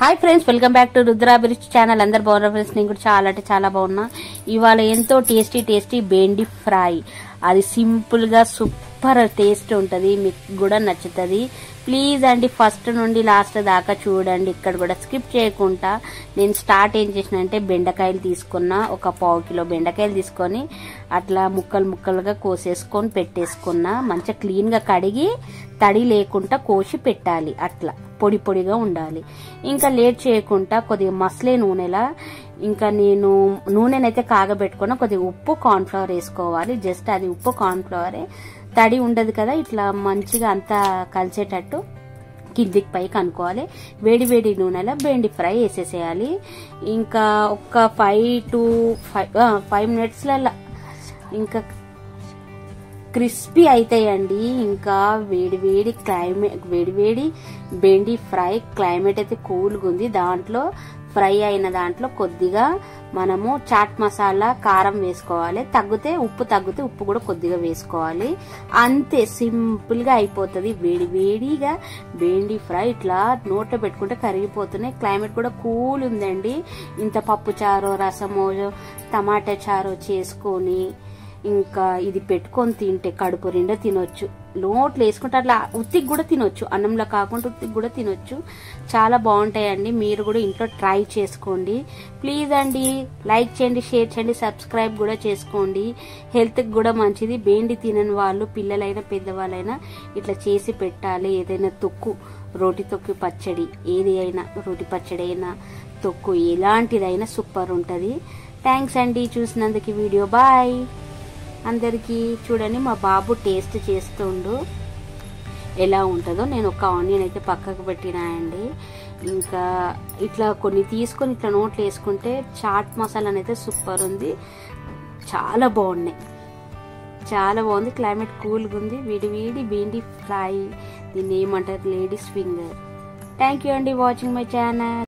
Hi friends, welcome back to Rudrabhiruchi channel. అందరు బాగున్నారు friends. నేను కూడా చాలా అంటే చాలా బాగున్నా. ఇవాళ ఎంతో టేస్టీ బెండి ఫ్రై. అది సింపుల్ గా సూపర్ టేస్ట్ ఉంటది, మీకు కూడా నచ్చుతుంది. ప్లీజ్ అండి ఫస్ట్ నుండి లాస్ట్ దాకా చూడండి, ఇక్కడ కూడా స్కిప్ చేయకుండా. నేను స్టార్ట్ ఏం చేసిన అంటే బెండకాయలు తీసుకున్నా, ఒక పావు కిలో బెండకాయలు తీసుకొని అట్లా ముక్కలుగా కోసేసుకొని పెట్టేసుకున్నా. మంచిగా క్లీన్ గా కడిగి తడి లేకుండా కోసి పెట్టాలి, అట్లా పొడిగా ఉండాలి. ఇంకా లేట్ చేయకుండా కొద్దిగా మసలే నూనెలా, ఇంకా నేను నూనెనైతే కాగబెట్టుకున్నా. కొద్దిగా ఉప్పు కార్న్ఫ్లవర్ వేసుకోవాలి. జస్ట్ అది ఉప్పు కార్న్ఫ్లవరే, తడి ఉండదు కదా, ఇట్లా మంచిగా అంతా కలిసేటట్టు కిందికి పైకి అనుకోవాలి. వేడి నూనెలో బెండి ఫ్రై వేసేసేయాలి. ఇంకా ఒక 5 మినిట్స్లలో ఇంకా క్రిస్పీ అవుతాయండి. ఇంకా వేడి బెండి ఫ్రై. క్లైమేట్ అయితే కూల్గా ఉంది. దాంట్లో ఫ్రై అయిన దాంట్లో కొద్దిగా మనము చాట్ మసాలా, కారం వేసుకోవాలి. ఉప్పు కూడా కొద్దిగా వేసుకోవాలి. అంతే, సింపుల్ గా అయిపోతుంది. వేడిగా బెండి ఫ్రై ఇట్లా నోట్లో పెట్టుకుంటే కరిగిపోతున్నాయి. క్లైమేట్ కూడా కూల్ ఉందండి. ఇంత పప్పు చారో, రసమో, టమాటా చారో చేసుకొని ఇంకా ఇది పెట్టుకొని తింటే కడుపు నిండా తినొచ్చు. నోట్లు వేసుకుంటే అట్లా ఉత్తికి కూడా తినొచ్చు, అన్నంలో కాకుండా ఉత్తికి కూడా తినొచ్చు. చాలా బాగుంటాయండి. మీరు కూడా ఇంట్లో ట్రై చేసుకోండి. ప్లీజ్ అండి లైక్ చేయండి, షేర్ చేయండి, సబ్స్క్రైబ్ కూడా చేసుకోండి. హెల్త్కి కూడా మంచిది. బెండి తినని వాళ్ళు, పిల్లలైనా పెద్దవాళ్ళైనా ఇట్లా చేసి పెట్టాలి. ఏదైనా రోటి తొక్కు పచ్చడి, ఏది అయినా, రోటి పచ్చడి అయినా, తొక్కు ఎలాంటిదైనా సూపర్ ఉంటుంది. థ్యాంక్స్ అండి చూసినందుకు వీడియో. బాయ్ అందరికీ. చూడండి మా బాబు టేస్ట్ చేస్తుండు ఎలా ఉంటుందో. నేను ఒక ఆనియన్ అయితే పక్కకు పెట్టినాయండి. ఇంకా ఇట్లా కొన్ని తీసుకొని ఇట్లా నోట్లు వేసుకుంటే చాట్ మసాలా అయితే సూపర్ ఉంది. చాలా బాగున్నాయి, చాలా బాగుంది. క్లైమేట్ కూల్గా ఉంది. వేడి బెండి ఫ్రై. దీన్ని ఏమంటారు, లేడీస్ ఫింగర్. థ్యాంక్ యూ అండి వాచింగ్ మై ఛానల్.